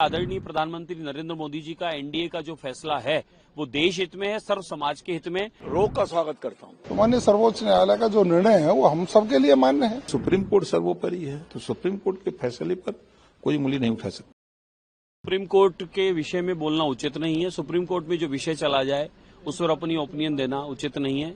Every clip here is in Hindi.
आदरणीय प्रधानमंत्री नरेंद्र मोदी जी का एनडीए का जो फैसला है वो देश हित में है, सर्व समाज के हित में। रोक का स्वागत करता हूं। तो माननीय सर्वोच्च न्यायालय का जो निर्णय है वो हम सबके लिए मान्य है। सुप्रीम कोर्ट सर्वोपरि है, तो सुप्रीम कोर्ट के फैसले पर कोई उंगली नहीं उठा सकता। सुप्रीम कोर्ट के विषय में बोलना उचित नहीं है। सुप्रीम कोर्ट में जो विषय चला जाए उस पर अपनी ओपिनियन देना उचित नहीं है।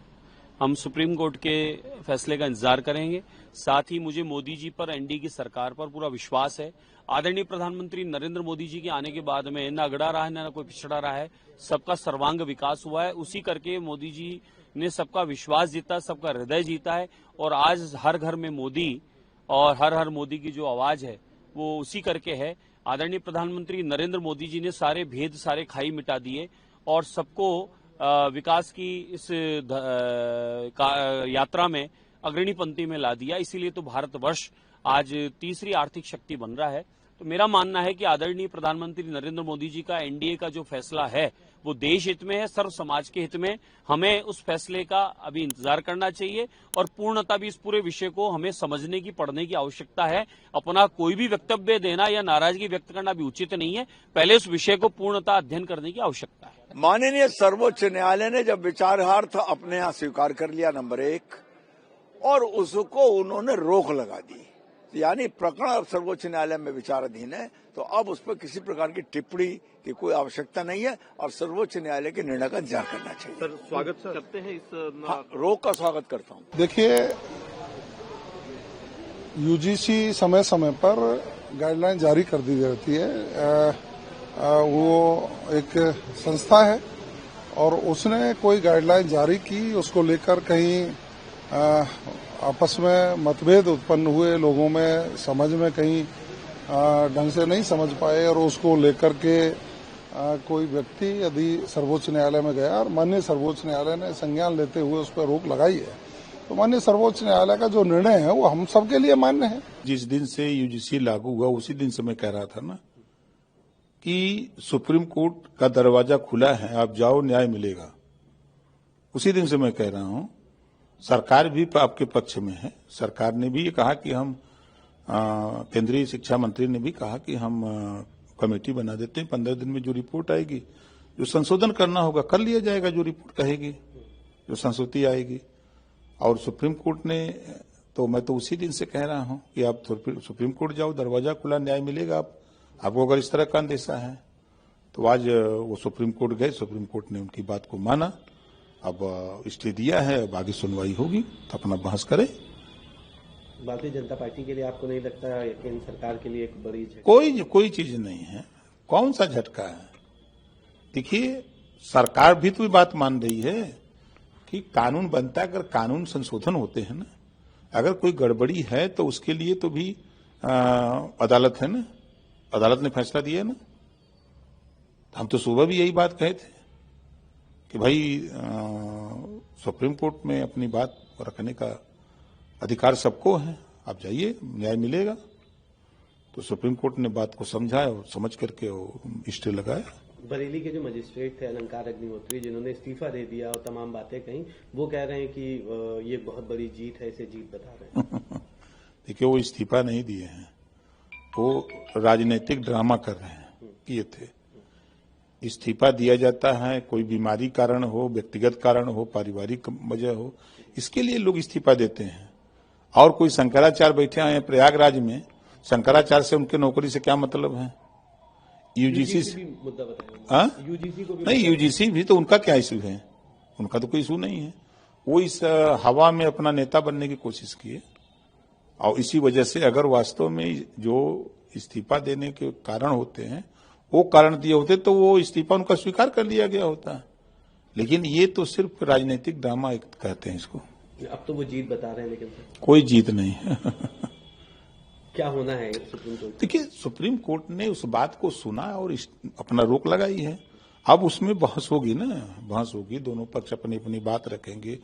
हम सुप्रीम कोर्ट के फैसले का इंतजार करेंगे। साथ ही मुझे मोदी जी पर, एनडीए की सरकार पर पूरा विश्वास है। आदरणीय प्रधानमंत्री नरेंद्र मोदी जी के आने के बाद में न अगड़ा रहा है न कोई पिछड़ा रहा है, सबका सर्वांग विकास हुआ है। उसी करके मोदी जी ने सबका विश्वास जीता, सबका हृदय जीता है और आज हर घर में मोदी और हर हर मोदी की जो आवाज है वो उसी करके है। आदरणीय प्रधानमंत्री नरेंद्र मोदी जी ने सारे भेद, सारे खाई मिटा दिए और सबको विकास की इस यात्रा में अग्रणी पंक्ति में ला दिया। इसीलिए तो भारतवर्ष आज तीसरी आर्थिक शक्ति बन रहा है। तो मेरा मानना है कि आदरणीय प्रधानमंत्री नरेंद्र मोदी जी का एनडीए का जो फैसला है वो देश हित में है, सर्व समाज के हित में। हमें उस फैसले का अभी इंतजार करना चाहिए और पूर्णतः भी इस पूरे विषय को हमें समझने की, पढ़ने की आवश्यकता है। अपना कोई भी वक्तव्य देना या नाराजगी व्यक्त करना भी उचित नहीं है। पहले उस विषय को पूर्णतः अध्ययन करने की आवश्यकता है। माननीय सर्वोच्च न्यायालय ने जब विचारार्थ अपने यहाँ स्वीकार कर लिया नंबर 1 और उसको उन्होंने रोक लगा दी, यानी प्रकरण अब सर्वोच्च न्यायालय में विचाराधीन है, तो अब उस पर किसी प्रकार की टिप्पणी की कोई आवश्यकता नहीं है और सर्वोच्च न्यायालय के निर्णय का इंतजार करना चाहिए। सर, स्वागत करते हैं इस रोक का स्वागत करता हूं। देखिए, यूजीसी समय समय पर गाइडलाइन जारी कर दी जाती है। वो एक संस्था है और उसने कोई गाइडलाइन जारी की, उसको लेकर कहीं आपस में मतभेद उत्पन्न हुए, लोगों में समझ में कहीं ढंग से नहीं समझ पाए और उसको लेकर के कोई व्यक्ति यदि सर्वोच्च न्यायालय में गया और माननीय सर्वोच्च न्यायालय ने संज्ञान लेते हुए उस पर रोक लगाई है, तो माननीय सर्वोच्च न्यायालय का जो निर्णय है वो हम सबके लिए मान्य है। जिस दिन से यूजीसी लागू हुआ उसी दिन से मैं कह रहा था ना कि सुप्रीम कोर्ट का दरवाजा खुला है, आप जाओ, न्याय मिलेगा। उसी दिन से मैं कह रहा हूं, सरकार भी आपके पक्ष में है। सरकार ने भी ये कहा कि हम केंद्रीय शिक्षा मंत्री ने भी कहा कि हम कमेटी बना देते हैं, 15 दिन में जो रिपोर्ट आएगी, जो संशोधन करना होगा कर लिया जाएगा, जो रिपोर्ट कहेगी, जो संशोधन आएगी। और सुप्रीम कोर्ट ने तो मैं तो उसी दिन से कह रहा हूं कि आप सुप्रीम कोर्ट जाओ, दरवाजा खुला, न्याय मिलेगा। आपको अगर इस तरह का अंदेशा है तो आज वो सुप्रीम कोर्ट गए, सुप्रीम कोर्ट ने उनकी बात को माना, अब स्टे दिया है, अब आगे सुनवाई होगी तो अपना बहस करे। भारतीय जनता पार्टी के लिए आपको नहीं लगता केंद्र सरकार के लिए एक बड़ी कोई चीज नहीं है, कौन सा झटका है? देखिए, सरकार भी तो बात मान रही है कि कानून बनता है, अगर कानून संशोधन होते हैं ना, अगर कोई गड़बड़ी है तो उसके लिए तो भी अदालत है ना, अदालत ने फैसला दिया ना। हम तो सुबह भी यही बात कहे थे कि भाई सुप्रीम कोर्ट में अपनी बात रखने का अधिकार सबको है, आप जाइए, न्याय मिलेगा। तो सुप्रीम कोर्ट ने बात को समझा और समझ करके स्टे लगाया। बरेली के जो मजिस्ट्रेट थे अलंकार अग्निहोत्री, जिन्होंने इस्तीफा दे दिया और तमाम बातें कही, वो कह रहे हैं कि ये बहुत बड़ी जीत है, इसे जीत बता रहे हैं। देखिए, वो इस्तीफा नहीं दिए हैं, वो राजनीतिक ड्रामा कर रहे हैं, किए थे। इस्तीफा दिया जाता है कोई बीमारी कारण हो, व्यक्तिगत कारण हो, पारिवारिक वजह हो, इसके लिए लोग इस्तीफा देते हैं। और कोई शंकराचार्य बैठे हैं प्रयागराज में, शंकराचार्य से उनके नौकरी से क्या मतलब है? यूजीसी से मुद्दा बताया, यूजीसी को भी नहीं, यूजीसी भी तो उनका क्या इशू है? उनका तो कोई इशू नहीं है। वो इस हवा में अपना नेता बनने की कोशिश किए और इसी वजह से अगर वास्तव में जो इस्तीफा देने के कारण होते हैं वो कारण दिए होते तो वो इस्तीफा उनका स्वीकार कर लिया गया होता। लेकिन ये तो सिर्फ राजनीतिक ड्रामा कहते हैं इसको। अब तो वो जीत बता रहे हैं, लेकिन कोई जीत नहीं है। क्या होना है सुप्रीम कोर्ट? देखिए, सुप्रीम कोर्ट ने उस बात को सुना और अपना रोक लगाई है। अब उसमें बहस होगी ना, बहस होगी, दोनों पक्ष अपनी अपनी बात रखेंगे,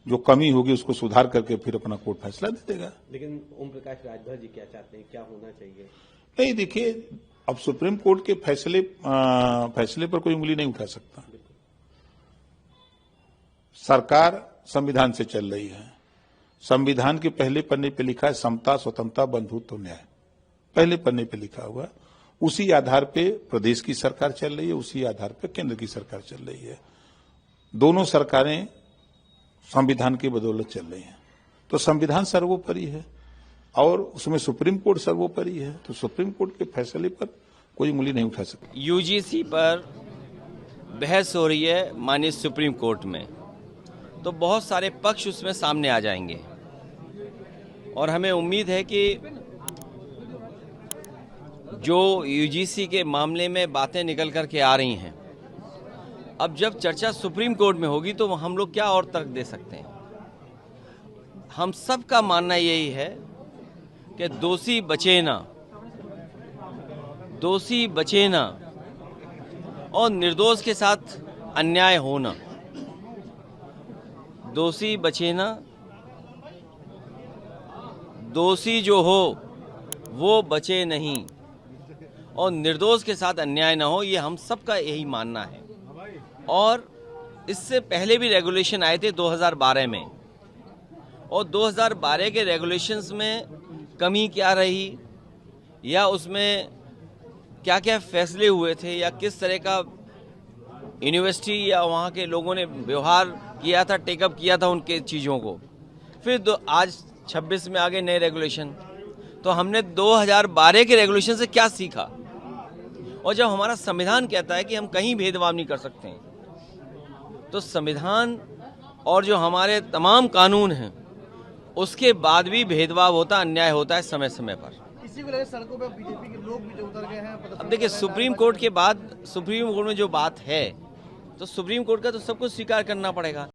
जो कमी होगी उसको सुधार करके फिर अपना कोर्ट फैसला दे देगा। लेकिन ओम प्रकाश राजभर जी क्या चाहते हैं, क्या होना चाहिए? नहीं, देखिए, अब सुप्रीम कोर्ट के फैसले पर कोई उंगली नहीं उठा सकता। सरकार संविधान से चल रही है। संविधान के पहले पन्ने पे लिखा है समता, स्वतंत्रता, बंधुत्व, न्याय। पहले पन्ने पे लिखा हुआ। उसी आधार पे प्रदेश की सरकार चल रही है, उसी आधार पे केंद्र की सरकार चल रही है। दोनों सरकारें संविधान की बदौलत चल रही हैं। तो संविधान सर्वोपरि है और उसमें सुप्रीम कोर्ट सर्वोपरि है। तो सुप्रीम कोर्ट के फैसले पर कोई उंगली नहीं उठा सकता। यूजीसी पर बहस हो रही है माननीय सुप्रीम कोर्ट में, तो बहुत सारे पक्ष उसमें सामने आ जाएंगे और हमें उम्मीद है कि जो यूजीसी के मामले में बातें निकल कर के आ रही हैं, अब जब चर्चा सुप्रीम कोर्ट में होगी तो हम लोग क्या और तर्क दे सकते हैं। हम सब का मानना यही है कि दोषी बचे ना और निर्दोष के साथ अन्याय होना। दोषी बचे ना, दोषी जो हो वो बचे नहीं और निर्दोष के साथ अन्याय ना हो, ये हम सबका यही मानना है। और इससे पहले भी रेगुलेशन आए थे 2012 में, और 2012 के रेगुलेशंस में कमी क्या रही या उसमें क्या क्या फैसले हुए थे या किस तरह का यूनिवर्सिटी या वहाँ के लोगों ने व्यवहार किया था, टेकअप किया था उनके चीज़ों को। फिर आज 26 में आ गए नए रेगुलेशन। तो हमने 2012 के रेगुलेशन से क्या सीखा? और जब हमारा संविधान कहता है कि हम कहीं भेदभाव नहीं कर सकते हैं, तो संविधान और जो हमारे तमाम कानून हैं उसके बाद भी भेदभाव होता, अन्याय होता है समय समय पर। इसी वजह से सड़कों पर बीजेपी के लोग भी जो उतर गए हैं। अब देखिए, सुप्रीम कोर्ट के बाद सुप्रीम कोर्ट में जो बात है तो सुप्रीम कोर्ट का तो सब कुछ स्वीकार करना पड़ेगा।